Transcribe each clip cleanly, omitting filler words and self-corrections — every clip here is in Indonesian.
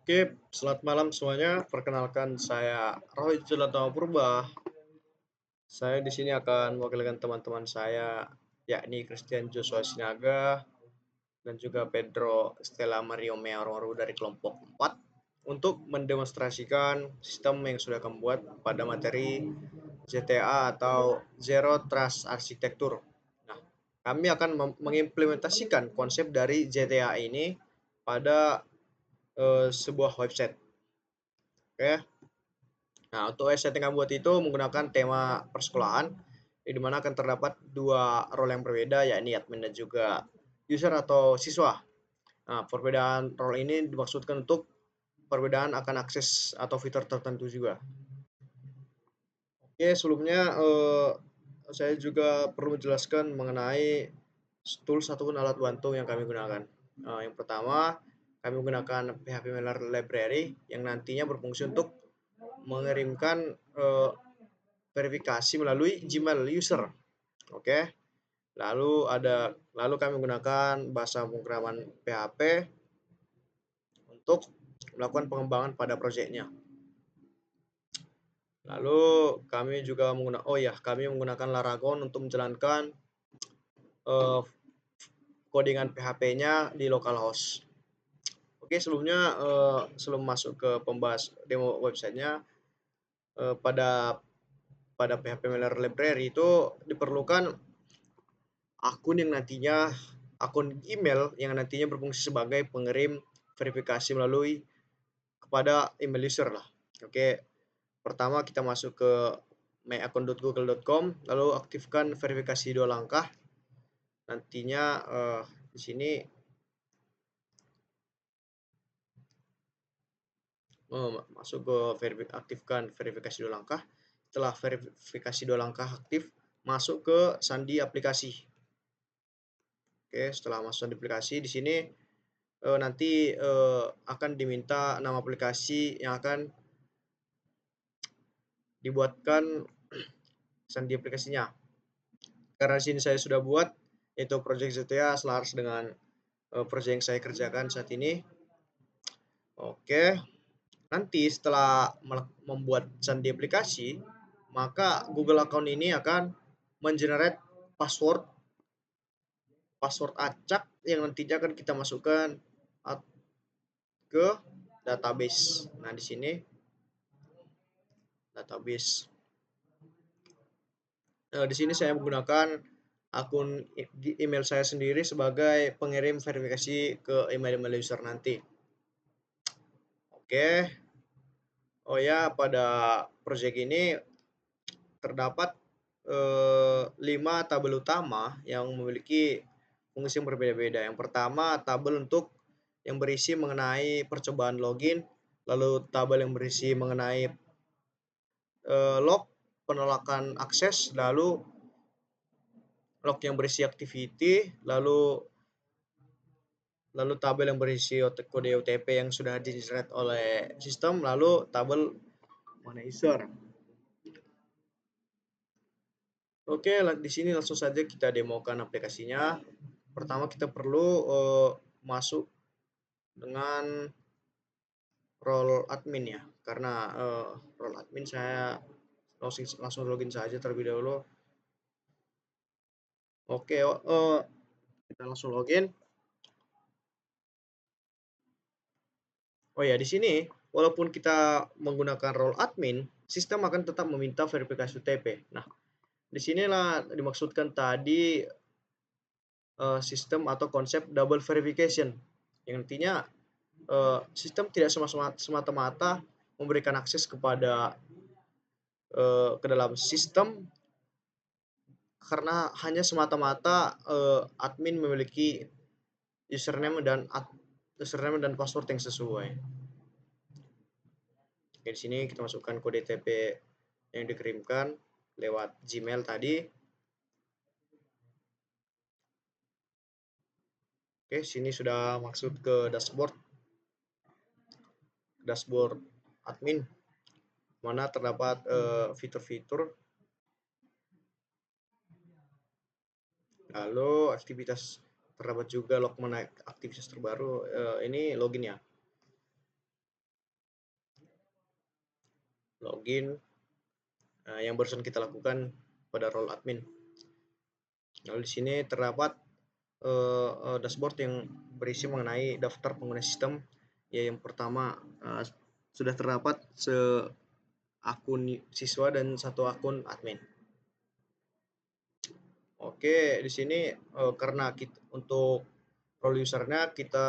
Oke, selamat malam semuanya. Perkenalkan saya Roy Jelatama Purba. Saya di sini akan mewakilkan teman-teman saya, yakni Christian Joshua Sinaga dan juga Pedro Stella Mario Mearoru dari kelompok 4 untuk mendemonstrasikan sistem yang sudah kami buat pada materi ZTA atau Zero Trust Architecture. Nah, kami akan mengimplementasikan konsep dari ZTA ini pada sebuah website. Oke. Nah, untuk website yang kami buat itu menggunakan tema persekolahan, di mana akan terdapat dua role yang berbeda, yakni admin dan juga user atau siswa. Nah, perbedaan role ini dimaksudkan untuk perbedaan akan akses atau fitur tertentu juga. Oke, sebelumnya saya juga perlu menjelaskan mengenai tools ataupun alat bantu yang kami gunakan. Yang pertama, kami menggunakan PHP Mailer Library yang nantinya berfungsi untuk mengirimkan verifikasi melalui Gmail user. Oke. Lalu kami menggunakan bahasa pemrograman PHP untuk melakukan pengembangan pada proyeknya. Lalu kami menggunakan Laragon untuk menjalankan uh, codingan PHP-nya di localhost. Oke, sebelum masuk ke pembahas demo websitenya, uh, pada pada PHP Mailer Library itu diperlukan akun email yang nantinya berfungsi sebagai pengirim verifikasi melalui kepada email user lah. Oke, pertama kita masuk ke myaccount.google.com, lalu aktifkan verifikasi 2 langkah. Nantinya di sini masuk ke aktifkan verifikasi 2 langkah. Setelah verifikasi 2 langkah aktif, masuk ke sandi aplikasi. Oke, setelah masuk sandi aplikasi di sini nanti akan diminta nama aplikasi yang akan dibuatkan sandi aplikasinya. Karena di sini saya sudah buat yaitu project ZTA selaras dengan project yang saya kerjakan saat ini. Oke, nanti setelah membuat sandi aplikasi, maka Google account ini akan mengenerate password acak yang nantinya akan kita masukkan ke database. Nah, di sini database. Di sini saya menggunakan akun email saya sendiri sebagai pengirim verifikasi ke email user nanti. Oke. Oh ya, pada proyek ini terdapat 5 tabel utama yang memiliki fungsi yang berbeda-beda. Yang pertama, tabel untuk yang berisi mengenai percobaan login, lalu tabel yang berisi mengenai log penolakan akses, lalu log yang berisi activity, lalu tabel yang berisi kode OTP yang sudah di-generate oleh sistem, lalu tabel mengenai user. Oke, di sini langsung saja kita demokan aplikasinya. Pertama kita perlu masuk dengan role admin ya, karena role admin saya langsung login saja terlebih dahulu. Oke, kita langsung login. Oh ya, di sini walaupun kita menggunakan role admin, sistem akan tetap meminta verifikasi OTP. Nah, disinilah dimaksudkan tadi sistem atau konsep double verification, yang nantinya sistem tidak semata-mata memberikan akses ke dalam sistem karena hanya semata-mata admin memiliki username dan password yang sesuai. Oke, di sini kita masukkan kode OTP yang dikirimkan lewat Gmail tadi. Oke, sini sudah masuk ke dashboard admin, mana terdapat fitur-fitur, lalu aktivitas, terdapat juga log mana aktivitas terbaru. Ini login ya. login yang barusan kita lakukan pada role admin. Lalu di sini terdapat dashboard yang berisi mengenai daftar pengguna sistem. Ya, yang pertama sudah terdapat akun siswa dan satu akun admin. Oke, di sini karena untuk role usernya kita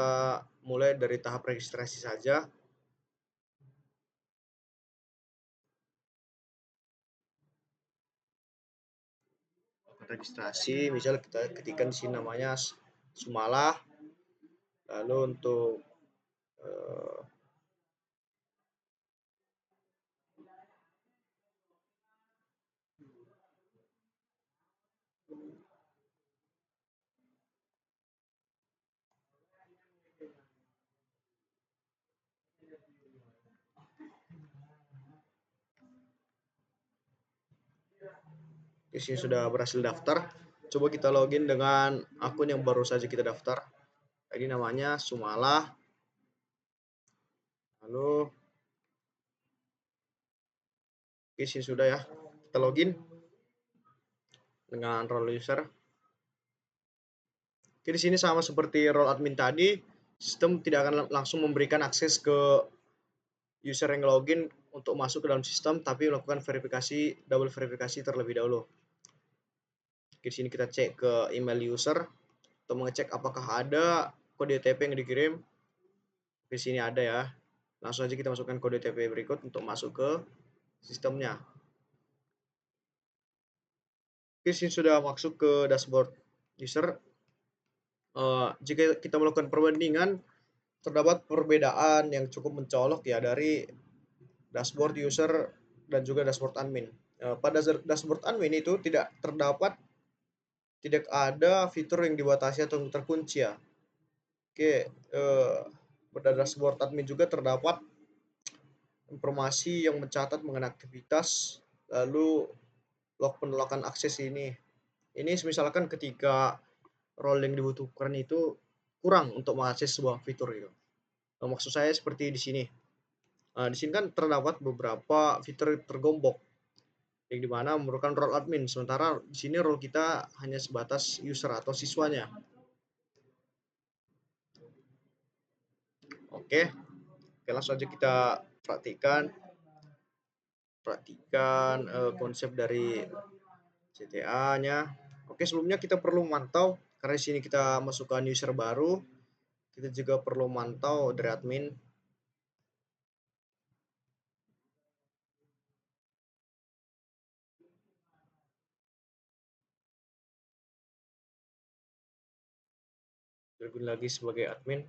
mulai dari tahap registrasi saja. Registrasi, misal kita ketikkan di sini namanya Sumalah. Lalu untuk di sini sudah berhasil daftar. Coba kita login dengan akun yang baru saja kita daftar. Tadi namanya Sumalah. Lalu di sini sudah ya. Kita login dengan role user. Oke, di sini sama seperti role admin tadi, sistem tidak akan langsung memberikan akses ke user yang login untuk masuk ke dalam sistem, tapi melakukan verifikasi, double verifikasi terlebih dahulu. Di sini kita cek ke email user untuk mengecek apakah ada kode OTP yang dikirim. Di sini ada ya. Langsung aja kita masukkan kode OTP berikut untuk masuk ke sistemnya. Di sini sudah masuk ke dashboard user. Jika kita melakukan perbandingan, terdapat perbedaan yang cukup mencolok ya dari dashboard user dan juga dashboard admin. Pada dashboard admin itu tidak ada fitur yang dibatasi atau terkunci ya. Oke, pada dashboard admin juga terdapat informasi yang mencatat mengenai aktivitas, lalu log penolakan akses ini. Ini misalkan ketika role yang dibutuhkan itu kurang untuk mengakses sebuah fitur itu. Maksud saya seperti di sini. Di sini kan terdapat beberapa fitur tergombok yang dimana memerlukan role admin, sementara di sini role kita hanya sebatas user atau siswanya. Oke, langsung aja kita perhatikan konsep dari CTA-nya. Oke, sebelumnya kita perlu mantau karena di sini kita masukkan user baru, kita juga perlu mantau dari admin. Login lagi sebagai admin.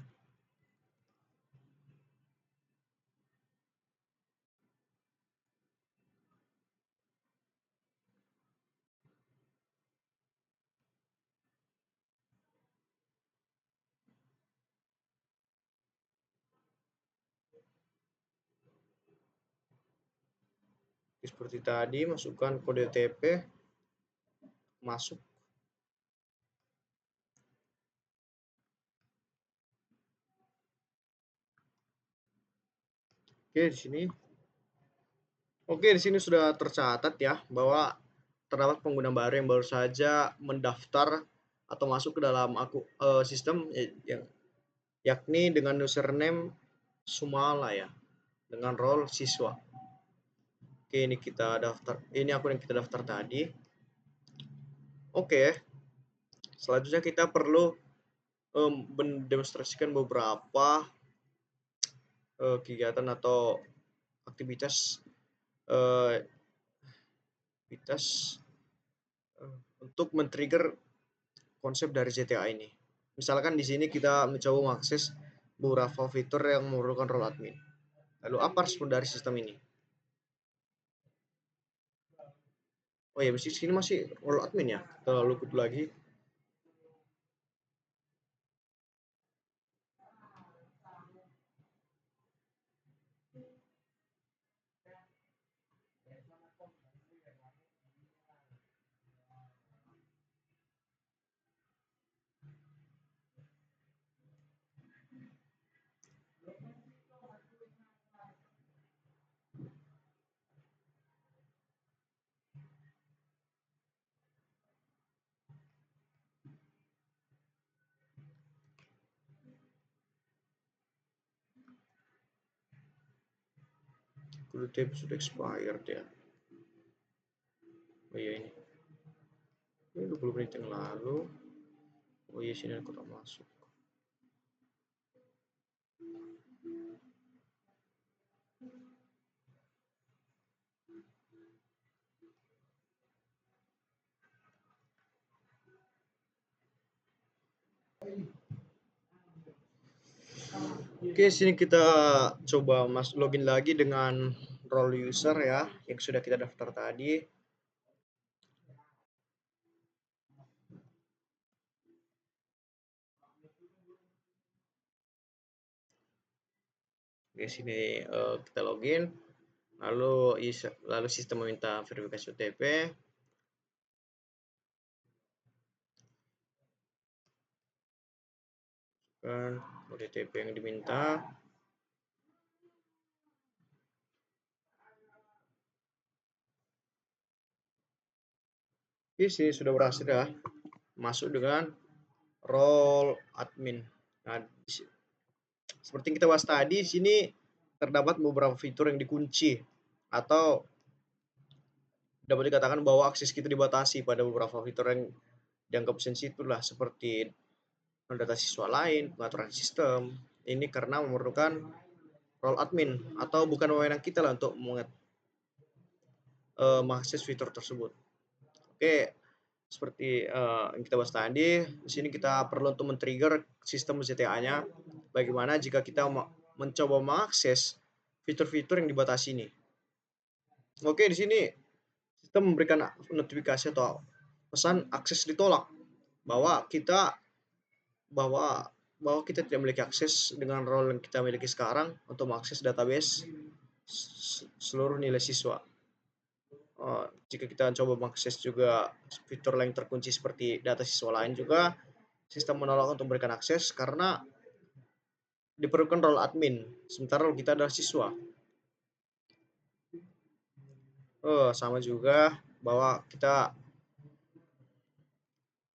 Seperti tadi, masukkan kode OTP, masuk. Oke, di sini. Oke, di sini sudah tercatat ya bahwa terdapat pengguna baru yang baru saja mendaftar atau masuk ke dalam sistem yang yakni dengan username Sumala ya, dengan role siswa. Oke, ini kita daftar. Ini akun yang kita daftar tadi. Oke, selanjutnya kita perlu mendemonstrasikan beberapa kegiatan atau aktivitas untuk men-trigger konsep dari CTA ini. Misalkan di sini kita mencoba mengakses beberapa fitur yang memerlukan role admin. Lalu apa respon dari sistem ini? Oh ya, di sini masih role admin ya. Kita lalu lagi. UTP sudah expired ya. Oh iya ini 20 menit yang lalu. Oh iya, sini aku tak masuk. Oke, sini kita coba login lagi dengan role user ya, yang sudah kita daftar tadi. Oke, sini kita login, lalu sistem meminta verifikasi OTP. Kan OTP yang diminta. Oke, sini sudah berhasil ya, masuk dengan role admin. Nah, seperti yang kita bahas tadi, di sini terdapat beberapa fitur yang dikunci atau dapat dikatakan bahwa akses kita dibatasi pada beberapa fitur yang dianggap sensitif lah, seperti data siswa lain, pengaturan sistem. Ini karena memerlukan role admin atau bukan wewenang kita lah untuk mengakses fitur tersebut. Oke, seperti yang kita bahas tadi, di sini kita perlu untuk men-trigger sistem ZTA-nya. Bagaimana jika kita mencoba mengakses fitur-fitur yang dibatasi ini? Oke, di sini sistem memberikan notifikasi atau pesan akses ditolak bahwa kita tidak memiliki akses dengan role yang kita miliki sekarang untuk mengakses database seluruh nilai siswa. Jika kita coba mengakses juga fitur lain terkunci seperti data siswa lain juga, sistem menolak untuk memberikan akses karena diperlukan role admin, sementara role kita adalah siswa. Sama juga bahwa kita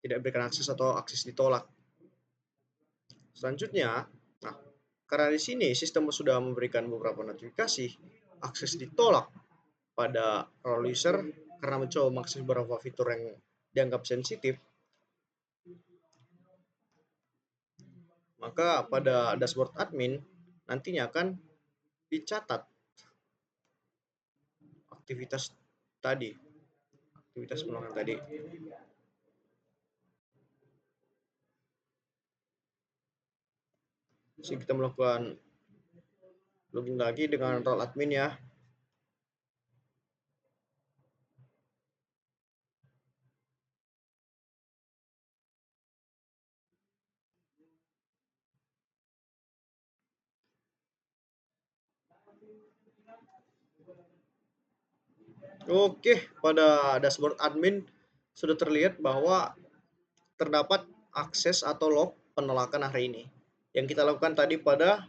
tidak berikan akses atau akses ditolak. Selanjutnya, nah, karena di sini sistem sudah memberikan beberapa notifikasi akses ditolak pada role user karena mencoba mengakses beberapa fitur yang dianggap sensitif, maka pada dashboard admin nantinya akan dicatat aktivitas penolakan tadi. Jadi kita melakukan login lagi dengan role admin ya. Oke, pada dashboard admin sudah terlihat bahwa terdapat akses atau log penolakan hari ini yang kita lakukan tadi pada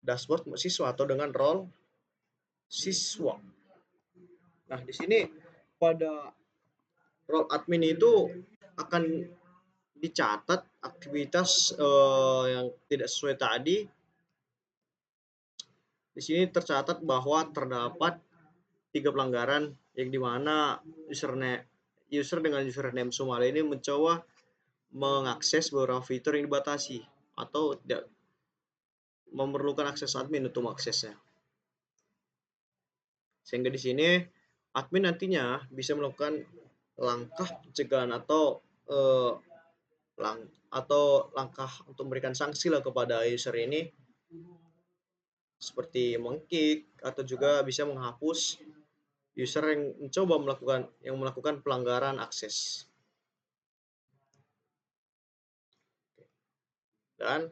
dashboard siswa atau dengan role siswa. Nah, di sini pada role admin itu akan dicatat aktivitas yang tidak sesuai tadi. Di sini tercatat bahwa terdapat 3 pelanggaran yang dimana user dengan username Sumale ini mencoba mengakses beberapa fitur yang dibatasi atau tidak memerlukan akses admin untuk mengaksesnya. Sehingga di sini admin nantinya bisa melakukan langkah pencegahan atau langkah untuk memberikan sanksi lah kepada user ini, seperti mengkick atau juga bisa menghapus user yang mencoba melakukan pelanggaran akses. Dan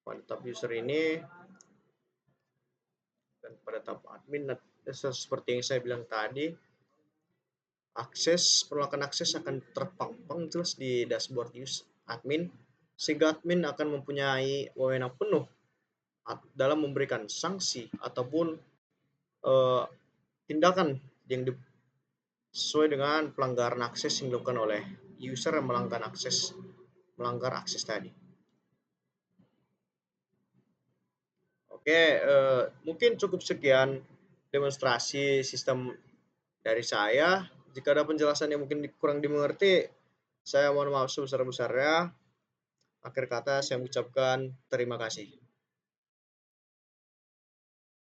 pada tab user ini dan pada tab admin seperti yang saya bilang tadi, penolakan akses akan terpampang terus di dashboard admin, sehingga admin akan mempunyai wewenang penuh dalam memberikan sanksi ataupun tindakan yang sesuai dengan pelanggaran akses yang dilakukan oleh user yang melanggar akses tadi. Oke, mungkin cukup sekian demonstrasi sistem dari saya. Jika ada penjelasan yang mungkin kurang dimengerti, saya mohon maaf sebesar-besarnya. Akhir kata saya mengucapkan terima kasih.